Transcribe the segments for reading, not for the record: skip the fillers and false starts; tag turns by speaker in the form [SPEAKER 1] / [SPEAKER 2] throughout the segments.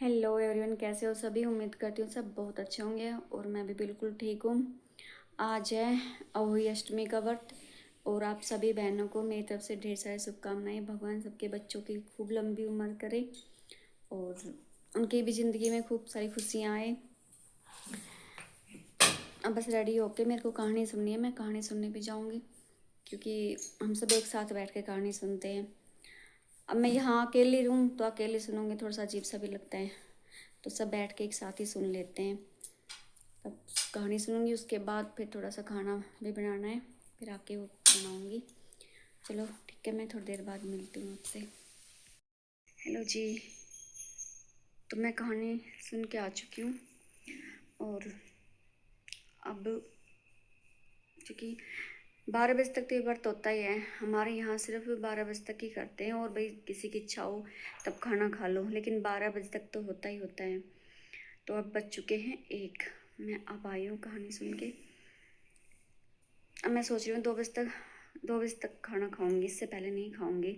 [SPEAKER 1] Hello everyone, कैसे हो सभी। उम्मीद करती हूँ सब बहुत अच्छे होंगे और मैं भी बिल्कुल ठीक हूँ। आज है अहोई अष्टमी का व्रत और आप सभी बहनों को मेरी तरफ से ढेर सारी शुभकामनाएं। भगवान सबके बच्चों की खूब लंबी उम्र करे और उनकी भी ज़िंदगी में खूब सारी खुशियाँ आए। अब बस रेडी होके मेरे को कहानी सुननी है, मैं कहानी सुनने भी जाऊँगी क्योंकि हम सब एक साथ बैठ के कहानी सुनते हैं। अब मैं यहाँ अकेली रहूँ तो अकेले सुनूँगी, थोड़ा सा अजीब सा भी लगता है, तो सब बैठ के एक साथ ही सुन लेते हैं। तब कहानी सुनूंगी, उसके बाद फिर थोड़ा सा खाना भी बनाना है, फिर आके वो बनाऊंगी। चलो ठीक है, मैं थोड़ी देर बाद मिलती हूँ आपसे। हेलो जी, तो मैं कहानी सुन के आ चुकी हूँ और अब चूँकि 12 बजे तक तो ये व्रत होता ही है। हमारे यहाँ सिर्फ 12 बजे तक ही करते हैं और भाई किसी की इच्छा हो तब खाना खा लो, लेकिन 12 बजे तक तो होता ही होता है। तो अब बज चुके हैं 1, मैं अब आई हूँ कहानी सुन के। अब मैं सोच रही हूँ 2 बजे तक खाना खाऊंगी, इससे पहले नहीं खाऊंगी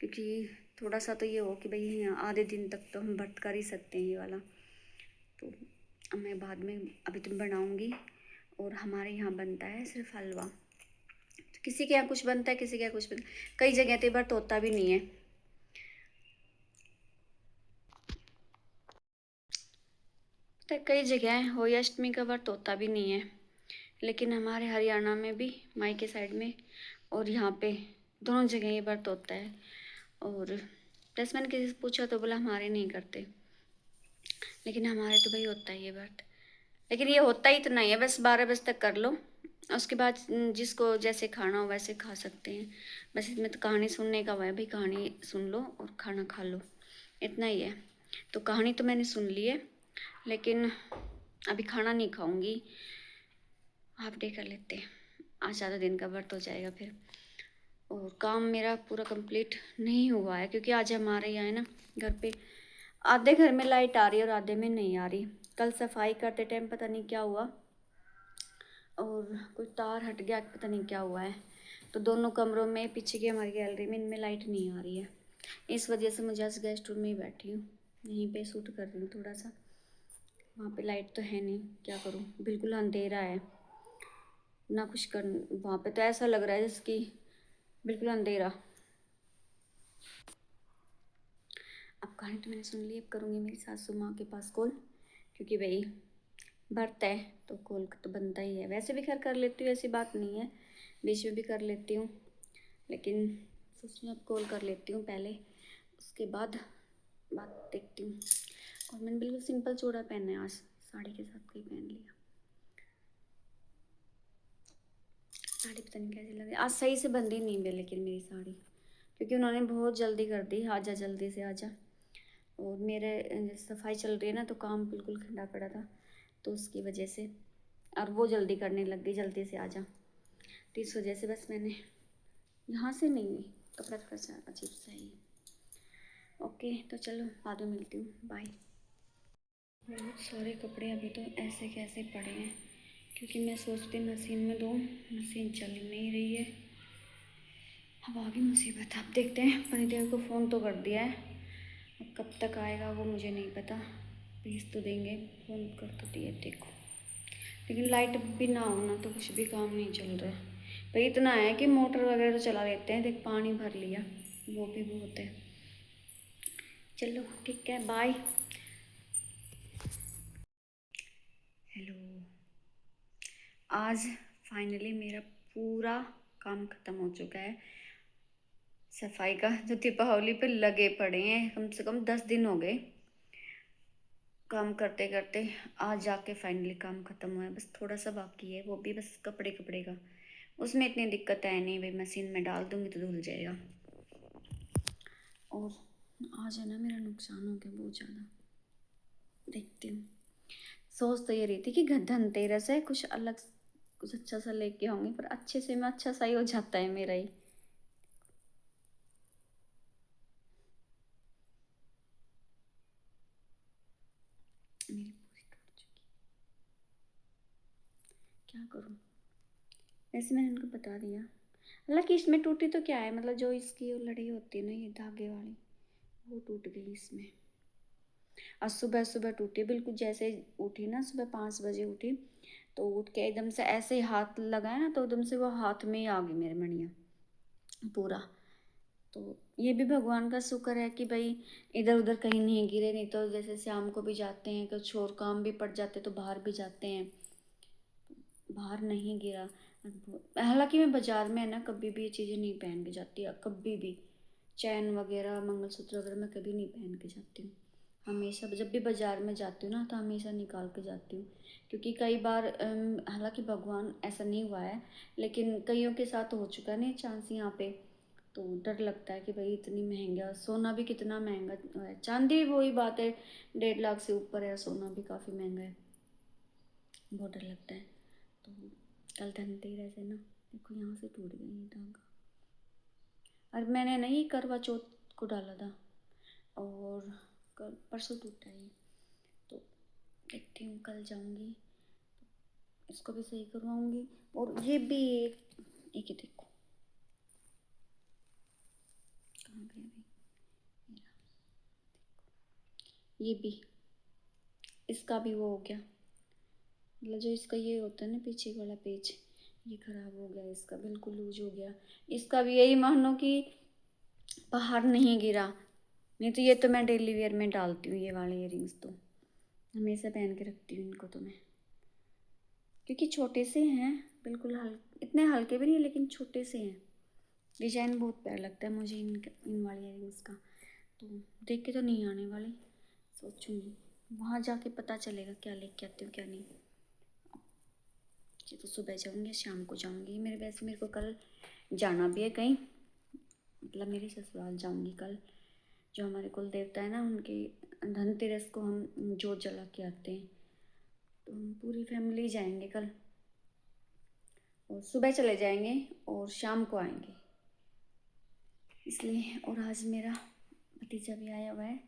[SPEAKER 1] क्योंकि थोड़ा सा तो ये हो कि भाई आधे दिन तक तो हम व्रत कर ही सकते हैं ये वाला। तो अब मैं बाद में अभी तो बनाऊंगी और हमारे यहाँ बनता है सिर्फ हलवा। तो किसी के यहाँ कुछ बनता है, किसी के यहाँ कुछ बनता है, कई जगह तो व्रत होता भी नहीं है। तो कई जगह होली अष्टमी का व्रत होता भी नहीं है, लेकिन हमारे हरियाणा में भी मायके साइड में और यहाँ पे दोनों जगह ये व्रत होता है। और प्लस मैंने किसी से पूछा तो बोला हमारे नहीं करते, लेकिन हमारे तो भाई होता है ये व्रत। लेकिन ये होता ही इतना ही है, बस 12 बजे तक कर लो, उसके बाद जिसको जैसे खाना हो वैसे खा सकते हैं। बस इसमें तो कहानी सुनने का हुआ है भाई, कहानी सुन लो और खाना खा लो, इतना ही है। तो कहानी तो मैंने सुन ली है, लेकिन अभी खाना नहीं खाऊंगी, हाफ डे कर लेते हैं, आज ज़्यादा दिन का व्रत हो जाएगा फिर। और काम मेरा पूरा कंप्लीट नहीं हुआ है क्योंकि आज हमारे यहाँ है ना घर पे आधे घर में लाइट आ रही है और आधे में नहीं आ रही। कल सफाई करते टाइम पता नहीं क्या हुआ और कुछ तार हट गया, पता नहीं क्या हुआ है, तो दोनों कमरों में पीछे की हमारी गैलरी में इनमें लाइट नहीं आ रही है। इस वजह से मैं जस्ट गेस्ट रूम में ही बैठी हूँ, यहीं पे शूट कर रही हूँ थोड़ा सा। वहाँ पे लाइट तो है नहीं, क्या करूँ, बिल्कुल अंधेरा है ना कुछ कर। वहाँ पे तो ऐसा लग रहा है जैसे कि बिल्कुल अंधेरा। अब कहानी तो मैंने सुन ली, अब करूँगी मेरी सासू माँ के पास कॉल, क्योंकि भाई व्रत है तो कॉल तो बनता ही है। वैसे भी खैर कर लेती हूँ, ऐसी बात नहीं है, बीच में भी कर लेती हूँ, लेकिन सोच अब कॉल कर लेती हूँ पहले, उसके बाद बात देखती हूँ। और मैंने बिल्कुल सिंपल चूड़ा पहना है आज, साड़ी के साथ कोई पहन लिया। साड़ी पता नहीं कैसी लग रही, आज सही से बंदी नहीं है लेकिन मेरी साड़ी, क्योंकि उन्होंने बहुत जल्दी कर दी, आजा जल्दी से आजा। और मेरे सफाई चल रही है ना, तो काम बिल्कुल ठंडा पड़ा था, तो उसकी वजह से, और वो जल्दी करने लग गई, जल्दी से आजा, तो इस वजह से बस मैंने यहाँ से नहीं, कपड़ा थोड़ा सा अजीब सा ही है। ओके, तो चलो बाद में मिलती हूँ, बाय। बहुत सारे कपड़े अभी तो ऐसे कैसे पड़े हैं, क्योंकि मैं सोचती मशीन में दूँ, मशीन चल नहीं रही है। अब आ गई मुसीबत। अब देखते हैं, पनिदेव को फ़ोन तो कर दिया है, अब कब तक आएगा वो मुझे नहीं पता, भेज तो देंगे, फ़ोन कर तो दिए देखो। लेकिन लाइट भी ना होना तो कुछ भी काम नहीं चल रहा भाई। इतना है कि मोटर वगैरह तो चला लेते हैं, देख पानी भर लिया, वो भी बहुत है। चलो ठीक है, बाय। हेलो, आज फाइनली मेरा पूरा काम ख़त्म हो चुका है सफाई का, जो दीपावली पे लगे पड़े हैं, कम से कम 10 दिन हो गए काम करते करते। आज जाके फाइनली काम ख़त्म हुआ है, बस थोड़ा सा बाकी है, वो भी बस कपड़े कपड़े का, उसमें इतनी दिक्कत है नहीं भाई, मशीन में डाल दूँगी तो धुल जाएगा। और आज है ना मेरा नुकसान हो गया बहुत ज़्यादा, देखती हूँ। सोच तो ये रही थी कि धनतेरस है, कुछ अलग कुछ अच्छा सा लेके आऊँगी, पर अच्छे से में अच्छा सा ही हो जाता है मेरा ही। मेरी पूरी टूट चुकी, क्या करूँ। वैसे मैंने उनको बता दिया, हालांकि इसमें टूटी तो क्या है, मतलब जो इसकी लड़ी होती है ना, ये धागे वाली, वो टूट गई इसमें। आज सुबह सुबह टूटी, बिल्कुल जैसे उठी ना, सुबह 5 बजे उठी तो उठ के एकदम से ऐसे ही हाथ लगाया ना, तो एकदम से वो हाथ में ही आ गई मेरे मणियाँ पूरा। तो ये भी भगवान का शुक्र है कि भाई इधर उधर कहीं नहीं गिरे, नहीं तो जैसे शाम को भी जाते हैं, कुछ और काम भी पड़ जाते तो बाहर भी जाते हैं, बाहर नहीं गिरा। हालांकि मैं बाजार में है ना कभी भी ये चीज़ें नहीं पहन के जाती, कभी भी चैन वगैरह मंगलसूत्र वगैरह मैं कभी नहीं पहन के जाती हूँ। हमेशा जब भी बाजार में जाती हूँ ना तो हमेशा निकाल के जाती हूँ, क्योंकि कई बार हालांकि भगवान ऐसा नहीं हुआ है, लेकिन कईयों के साथ हो चुका है नहीं चांस यहाँ पे। तो डर लगता है कि भाई इतनी महंगा सोना भी कितना महंगा है, चांदी भी वही बात है 1.5 लाख से ऊपर है, सोना भी काफ़ी महंगा है, बहुत डर लगता है। तो कल धनतेरस है ना, देखो यहाँ से टूट गई ये धागा। और मैंने ना ये करवा चौथ को डाला था और कल परसों टूटा है ये। तो देखती हूँ कल जाऊँगी इसको भी सही करवाऊँगी। और ये भी एक ही देखो कहाँ गया भाई, ये भी इसका भी वो हो गया, मतलब जो इसका ये होता है ना पीछे वाला पेज, ये खराब हो गया, इसका बिल्कुल लूज हो गया। इसका भी यही मानो कि बाहर नहीं गिरा, नहीं तो ये तो मैं डेली वेयर में डालती हूँ, ये वाले इयररिंग्स तो हमेशा पहन के रखती हूँ इनको तो मैं, क्योंकि छोटे से हैं बिल्कुल, इतने हल्के भी नहीं लेकिन छोटे से हैं। डिजाइन बहुत प्यारा लगता है मुझे इन वाले इयररिंग्स का। तो देख के तो नहीं आने वाली, सोचूंगी वहाँ जाके पता चलेगा क्या लेके आती हूँ क्या नहीं। ये तो सुबह जाऊँगी, शाम को जाऊँगी, मेरे को कल जाना भी है कहीं, मतलब मेरे ससुराल जाऊँगी कल। जो हमारे कुल देवता है ना उनके धनतेरस को हम जोत जला के आते हैं, तो हम पूरी फैमिली जाएंगे कल, और सुबह चले जाएंगे और शाम को आएंगे इसलिए। और आज मेरा भतीजा भी आया हुआ है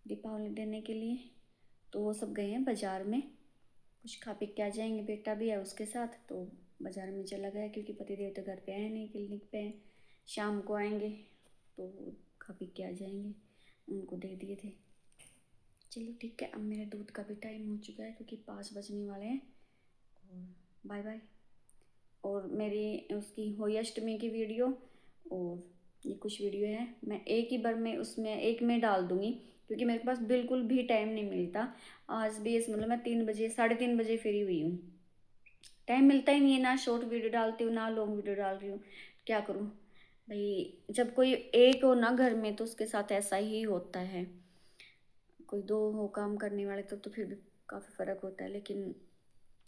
[SPEAKER 1] दीपावली देने के लिए, तो वो सब गए हैं बाज़ार में, कुछ खा पी के आ जाएंगे, बेटा भी है उसके साथ, तो बाज़ार में चला गया क्योंकि पतिदेव तो घर पे आए नहीं, क्लिनिक पे हैं, शाम को आएंगे तो खा पी के आ जाएंगे, उनको दे दिए थे। चलो ठीक है, अब मेरे दूध का भी टाइम हो चुका है क्योंकि 5 बजने वाले हैं, और बाय बाय। और मेरी उसकी होली अष्टमी की वीडियो और ये कुछ वीडियो है मैं एक ही बार में उसमें एक में डाल दूँगी, क्योंकि मेरे पास बिल्कुल भी टाइम नहीं मिलता। आज भी इस मतलब मैं 3 बजे 3:30 बजे फ्री हुई हूँ, टाइम मिलता ही नहीं है, ना शॉर्ट वीडियो डालती हूँ ना लॉन्ग वीडियो डाल रही हूँ, क्या करूँ भाई। जब कोई एक हो ना घर में तो उसके साथ ऐसा ही होता है, कोई दो हो काम करने वाले तो फिर भी काफ़ी फ़र्क होता है। लेकिन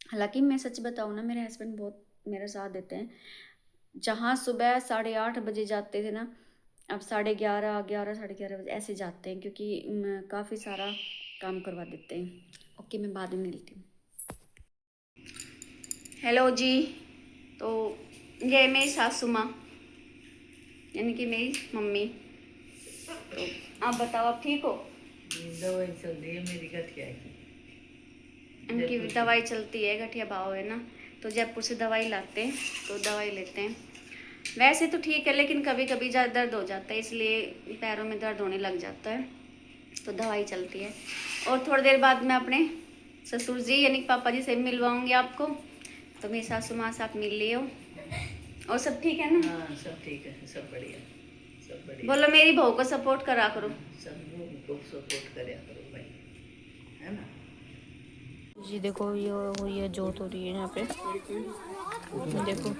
[SPEAKER 1] हालांकि मैं सच बताऊँ ना, मेरे हस्बैंड बहुत मेरा साथ देते हैं, जहाँ सुबह 8:30 बजे जाते थे ना, अब 11:30 11 साढ़े 11 बजे ऐसे जाते हैं, क्योंकि काफ़ी सारा काम करवा देते हैं। ओके, मैं बाद में मिलती हूँ। हेलो जी, तो ये मेरी सासू माँ यानी कि मेरी मम्मी, तो आप बताओ आप ठीक हो?
[SPEAKER 2] दवाई चल रही है मेरी गठिया की,
[SPEAKER 1] इनकी दवाई चलती है, गठिया भाव है ना, तो जयपुर से दवाई लाते हैं तो दवाई लेते हैं। वैसे तो ठीक है, लेकिन कभी कभी ज़्यादा दर्द हो जाता है, इसलिए पैरों में दर्द होने लग जाता है, तो दवाई चलती है। और थोड़ी देर बाद मैं अपने ससुर जी यानी पापा जी से मिलवाऊंगी आपको, तो मेरी सासू माँ से आप मिल लियो। और सब ठीक है ना?
[SPEAKER 2] हाँ सब ठीक है, सब बढ़िया, सब बढ़िया।
[SPEAKER 1] बोलो मेरी बहू को सपोर्ट करा करो।
[SPEAKER 2] सब लोग को सपोर्ट करया करो भाई, है ना
[SPEAKER 1] जी। देखो ये हो रही है, जोत हो रही है यहाँ पे, देखो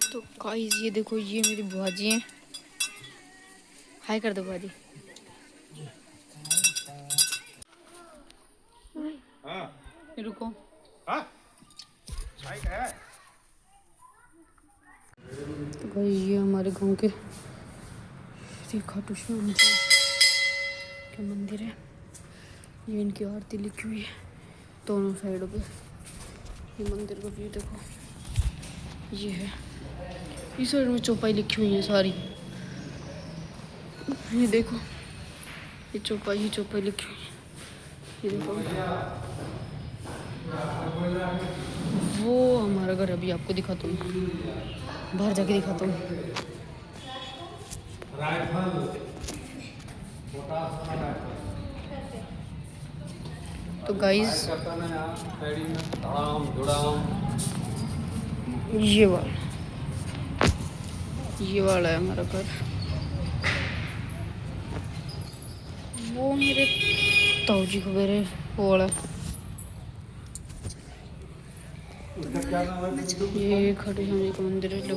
[SPEAKER 1] तो गाइस ये देखो, ये मेरी बुआ जी हैं, हाय कर दो बुआ जी। रुको। तो भाई ये हमारे गांव के श्री खाटू श्याम जी का मंदिर है। ये इनकी आरती लिखी हुई है दोनों साइडों पे। ये मंदिर का व्यू देखो, ये है। इस साइड में चौपाई लिखी हुई है सारी। ये देखो, ये चौपाई ही चौपाई लिखी हुई है। ये देखो, वो हमारा घर अभी आपको दिखाता हूँ, बाहर जाके दिखाता हूँ। तो गाइस ये वाला है हमारा घर। वो मेरे ताऊ जी को मेरे वो वाला, ये खाटू श्याम जी का मंदिर है। लो